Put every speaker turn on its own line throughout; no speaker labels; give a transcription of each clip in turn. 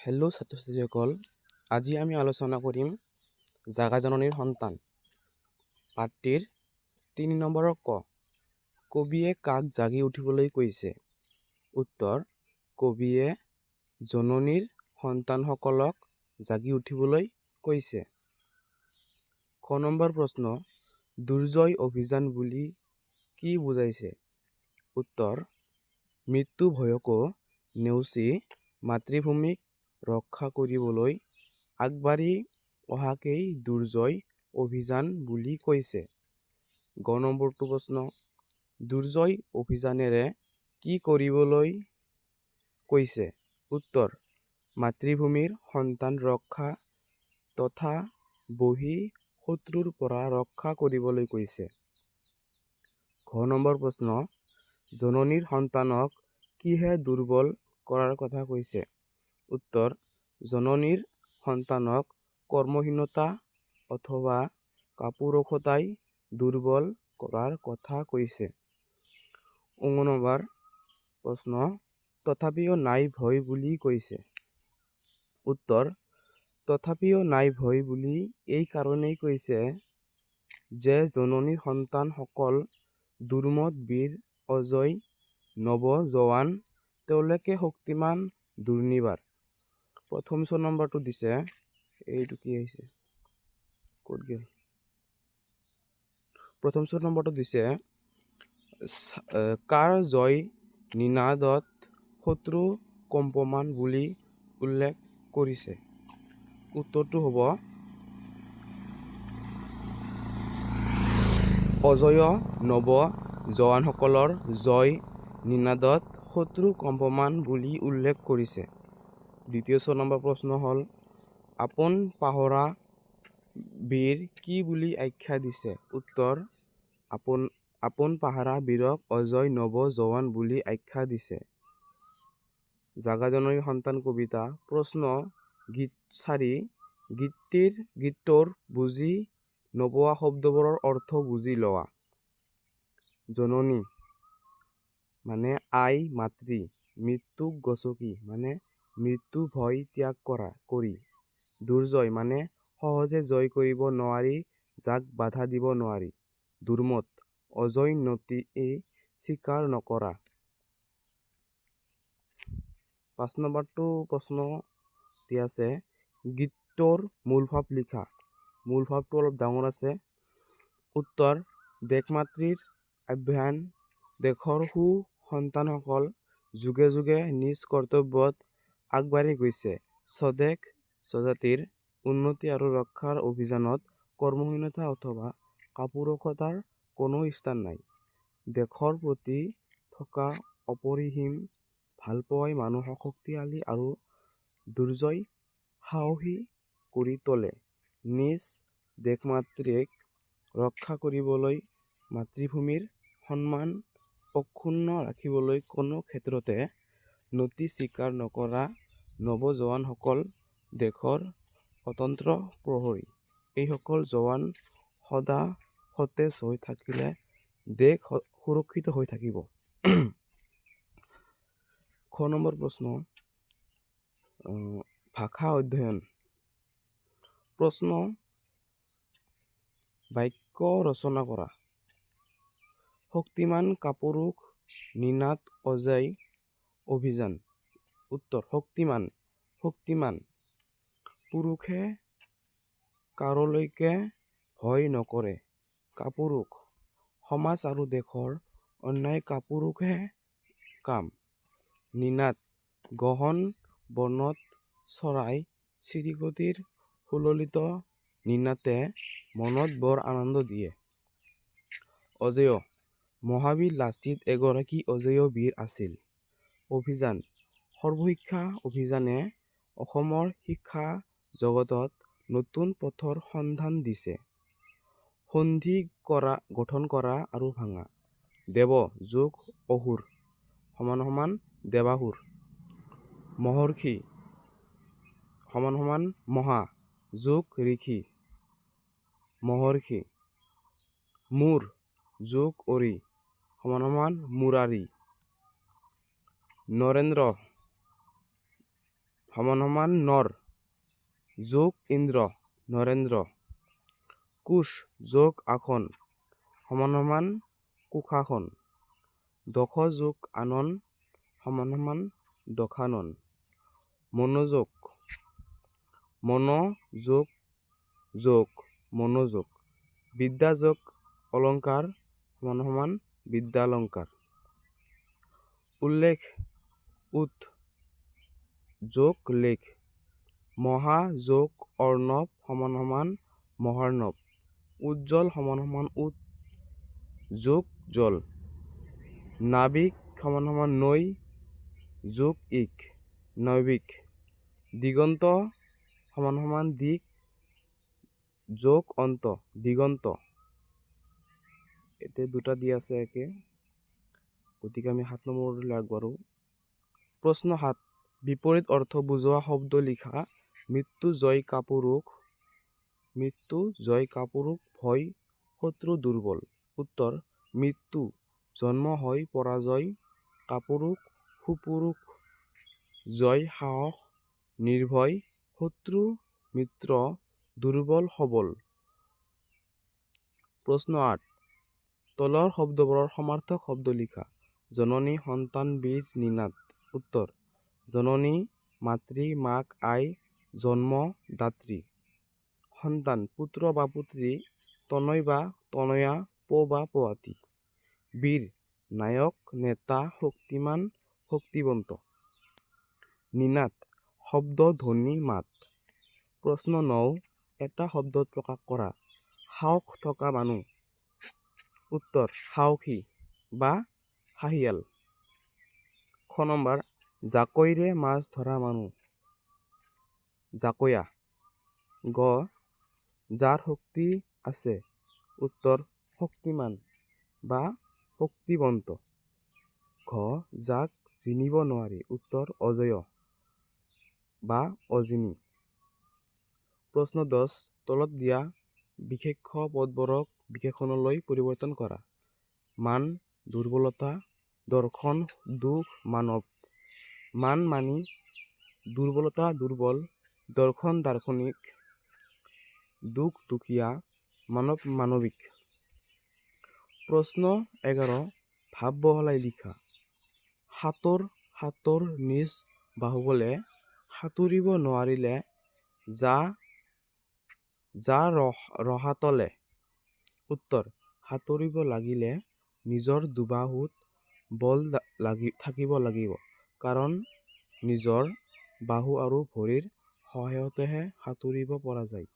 Hello' ছাত্ৰ-ছাত্ৰীসকল, আজি আমি আলোচনা কৰিম জাগা জননীৰ সন্তান পাঠটিৰ ৩ নম্বৰৰ ক। কবিয়ে কাক জাগি উঠিবলৈ কৈছে? উত্তৰ: কবিয়ে জননীৰ সন্তানসকলক জাগি উঠিবলৈ কৈছে। খ নম্বৰ প্ৰশ্ন: দুৰ্জয় অভিযান বুলি কি বুজাইছে? উত্তৰ: মৃত্যু ভয়কো নেওচি মাতৃভূমিক ৰক্ষা কৰিবলৈ আগবাঢ়ি অহাকেই দুৰ্জয় অভিযান বুলি কৈছে। গ নম্বৰটো প্ৰশ্ন: দুৰ্জয় অভিযানেৰে কি কৰিবলৈ কৈছে? উত্তৰ: মাতৃভূমিৰ সন্তান ৰক্ষা তথা বহি শত্ৰুৰ পৰা ৰক্ষা কৰিবলৈ কৈছে। ঘ নম্বৰ প্ৰশ্ন: জননীৰ সন্তানক কিহে দুৰ্বল কৰাৰ কথা কৈছে? উত্তৰ: জননীৰ সন্তানক কৰ্মহীনতা অথবা কাপুৰুষতাই দুৰ্বল কৰাৰ কথা কৈছে। ঙ নম্বৰ প্ৰশ্ন: তথাপিও নাই ভয় বুলি কৈছে। উত্তৰ: তথাপিও নাই ভয় বুলি এই কাৰণেই কৈছে যে জননীৰ সন্তানসকল দুৰ্মদ বীৰ অজয় নৱ জোৱান, তেওঁলোকে শক্তিমান দুৰ্নিবাৰ। প্ৰথম নম্বৰটো দিছে, এইটো কি আহিছে ক'ত গেল? প্ৰথম নম্বৰটো দিছে কাৰ জয় নিনাদত শত্ৰু কম্পমান বুলি উল্লেখ কৰিছে? উত্তৰটো হ'ব অজয় নৱ জোৱানসকলৰ জয় নিনাদত শত্ৰু কম্পমান বুলি উল্লেখ কৰিছে। দ্বিতীয় নম্বৰ প্ৰশ্ন হ'ল, আপোন পাহৰা বীৰ কি বুলি আখ্যা দিছে? উত্তৰ: আপোন পাহৰা বীৰক অজয় নৱ জোৱান বুলি আখ্যা দিছে। জাগা জননীৰ সন্তান কবিতা প্ৰশ্ন গীত ৪ গীতটোৰ বুজি নোপোৱা শব্দবোৰৰ অৰ্থ বুজি লোৱা। জননী মানে আই মাতৃ, মৃত্যুক গছকি মানে মৃত্যু ভয় ত্যাগ কৰি, দুৰ্জয় মানে সহজে জয় কৰিব নোৱাৰি, যাক বাধা দিব নোৱাৰি, দুৰ্মত অজয় নতি স্বীকাৰ নকৰা। ৫ নম্বৰটো প্ৰশ্ন দিয়া আছে, গীতটোৰ মূলভাৱ লিখা। মূলভাৱটো অলপ ডাঙৰ আছে। উত্তৰ: দেশ মাতৃৰ আভ্যান, দেশৰ সু সন্তানসকল যুগে যুগে নিজ কৰ্তব্যত আগবাঢ়ি গৈছে। স্বদেশ স্বজাতিৰ উন্নতি আৰু ৰক্ষাৰ অভিযানত কৰ্মহীনতা অথবা কাপুৰুষতাৰ কোনো স্থান নাই। দেশৰ প্ৰতি থকা অপৰিসীম ভালপোৱাই মানুহক শক্তিশালী আৰু দুৰ্জয় সাহসী কৰি তোলে। নিজ দেশমাতৃক ৰক্ষা কৰিবলৈ মাতৃভূমিৰ সন্মান অক্ষুণ্ণ ৰাখিবলৈ কোনো ক্ষেত্ৰতে নতি স্বীকাৰ নকৰা নৱজোৱানসকল দেশৰ স্বতন্ত্ৰ প্ৰহৰী। এইসকল জোৱান সদা সতেজ হৈ থাকিলে দেশ সুৰক্ষিত হৈ থাকিব। খ নম্বৰ প্ৰশ্ন ভাষা অধ্যয়ন। প্ৰশ্ন বাক্য ৰচনা কৰা। শক্তিমান কাপুৰুষ নিনাদ অজয় অভিযান। উত্তৰ: শক্তিমান পুৰুষে কাৰোলৈকে ভয় নকৰে। কাপুৰুষ সমাজ আৰু দেশৰ অন্যায় কাপুৰুষে কাম। নিনাদ গহন বনত চৰাই চিৰিকটিৰ সুললিত নিনাদে মনত বৰ আনন্দ দিয়ে। অজেয় মহাবীৰ লাচিত এগৰাকী অজেয় বীৰ আছিল। অভিযান সৰ্বশিক্ষা অভিযানে অসমৰ শিক্ষা জগতত নতুন পথৰ সন্ধান দিছে। সন্ধি গঠন কৰা আৰু ভাঙা। দেৱ যোগ অসুৰ = দেৱাসুৰ। মহৰ্ষি = মহা যোগ ঋষি মহৰ্ষি। মূৰ যোগ অৰি = মুৰাৰি। নৰেন্দ্ৰ সমান সমান নৰ যোগ ইন্দ্ৰ নৰেন্দ্ৰ। কোষ যোগ আসন সমান সমান কোষাসন। দশ যোগ আনন সমান সমান দশানন। মনোযোগ মন যোগ যোগ মনোযোগ। বিদ্যা যোগ অলংকাৰ সমান সমান বিদ্যালংকাৰ। উল্লেখ উৎ যোগ লেখ। মহা যোগ অৰ্ণৱ সমান সমান মহাৰ্ণৱ। উজ্জ্বল সমান সমান উৎ যোগ জল। নাবিক সমান সমান নৈ যোগ ইক নৈবিক। দিগন্ত সমান সমান দিক যোগ অন্ত দিগন্ত। এতিয়া দুটা দিয়া আছে একে, গতিকে আমি 7 নম্বৰলৈ আগবাঢ়ো। প্ৰশ্ন 7 বিপৰীত অৰ্থ বুজোৱা শব্দ লিখা। মৃত্যু জয় কাপুৰুষ মৃত্যু জয় কাপুৰুষ ভয় শত্ৰু দুৰ্বল। উত্তৰ মৃত্যু জন্ম হয় পৰাজয় কাপুৰুষ সুপুৰুষ জয় সাহস নিৰ্ভয় শত্ৰু মিত্ৰ দুৰ্বল সবল। প্ৰশ্ন 8 তলৰ শব্দবোৰৰ সমাৰ্থক শব্দ লিখা। জননী সন্তান বীৰ নিনাদ। উত্তৰ জননী মাতৃ মাক আই জন্মদাত্ৰী। সন্তান পুত্ৰ বা পুত্ৰী তনয় বা তনয়া পো বা পোৱাতি। বীৰ নায়ক নেতা শক্তিমান শক্তিবন্ত। নিনাদ শব্দ ধ্বনি মাত। প্ৰশ্ন 9 এটা শব্দত প্ৰকাশ কৰা। সাহস থকা মানুহ। উত্তৰ সাহসী বা হাঁহিয়াল। খ নম্বৰ জাকৈৰে মাছ ধৰা মানুহ। জাকৈয়া। গ যাৰ শক্তি আছে। উত্তৰ শক্তিমান বা শক্তিবন্ত। ঘ যাক জিনিব নোৱাৰি। উত্তৰ অজয় বা অজিনী। প্ৰশ্ন 10 তলত দিয়া বিশেষ্য পদবোৰক বিশেষণলৈ পৰিৱৰ্তন কৰা। মান দুৰ্বলতা দৰ্শন দুখ মানৱ। মান মানি দুৰ্বলতা দুৰ্বল দৰ্শন দাৰ্শনিক দুখ দুখীয়া মানৱ মানৱিক। প্ৰশ্ন 11 ভাৱ বহলাই লিখা। সাঁতোৰ সাঁতোৰ নিজ বাহুবলে সাঁতুৰিব নোৱাৰিলে যা ৰহাতলে। উত্তৰ সাঁতুৰিব লাগিলে নিজৰ দুবাহুত বল থাকিব লাগিব, কাৰণ নিজৰ বাহু আৰু ভৰিৰ সহায়তেহে সাঁতুৰিব পৰা যায়।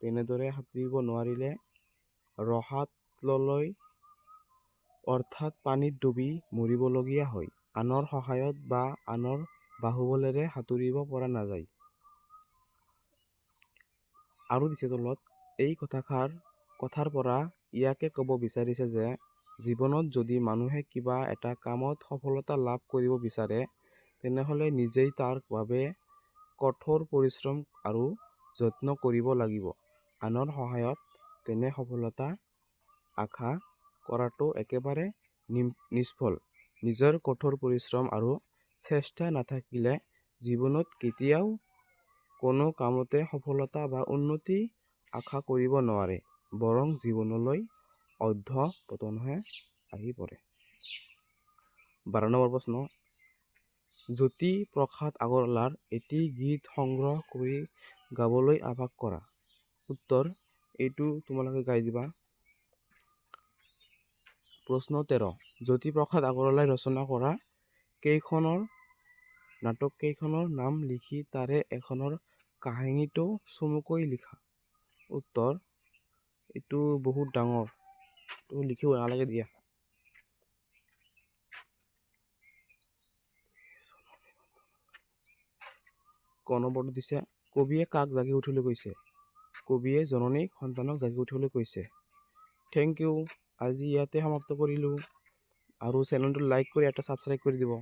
তেনেদৰে সাঁতুৰিব নোৱাৰিলে ৰহাতললৈ অৰ্থাৎ পানীত ডুবি মৰিবলগীয়া হয়। আনৰ সহায়ত বা আনৰ বাহুবলেৰে সাঁতুৰিব পৰা নাযায়। আৰু দিছে তলত এই কথাৰ পৰা ইয়াকে ক'ব বিচাৰিছে যে জীৱনত যদি মানুহে কিবা এটা কামত সফলতা লাভ কৰিব বিচাৰে তেনেহ'লে নিজেই তাৰ বাবে কঠোৰ পৰিশ্ৰম আৰু যত্ন কৰিব লাগিব। আনৰ সহায়ত তেনে সফলতা আশা কৰাটো একেবাৰে নিষ্ফল। নিজৰ কঠোৰ পৰিশ্ৰম আৰু চেষ্টা নাথাকিলে জীৱনত কেতিয়াও কোনো কামতে সফলতা বা উন্নতি আশা কৰিব নোৱাৰে, বৰং জীৱনলৈ অধঃপতনহে আহি পৰে। 12 নম্বৰ প্ৰশ্ন জ্যোতি প্ৰসাদ আগৰৱালাৰ এটি গীত সংগ্ৰহ কৰি গাবলৈ আভাস কৰা। উত্তৰ এইটো তোমালোকে গাই দিবা। প্ৰশ্ন 13 জ্যোতি প্ৰসাদ আগৰৱালাই ৰচনা কৰা নাটক কেইখনৰ নাম লিখি তাৰে এখনৰ কাহিনীটো চমুকৈ লিখা। উত্তৰ এইটো বহুত ডাঙৰ, এইটো লিখিব নালাগে দিয়া। ক নম্বৰটো দিছে কবিয়ে কাক জাগি উঠিবলৈ কৈছে। কবিয়ে জননীক সন্তানক জাগি উঠিবলৈ কৈছে। Thank you. আজি ইয়াতে সমাপ্ত কৰিলোঁ, আৰু চেনেলটো লাইক কৰি এটা ছাবস্ক্ৰাইব কৰি দিব।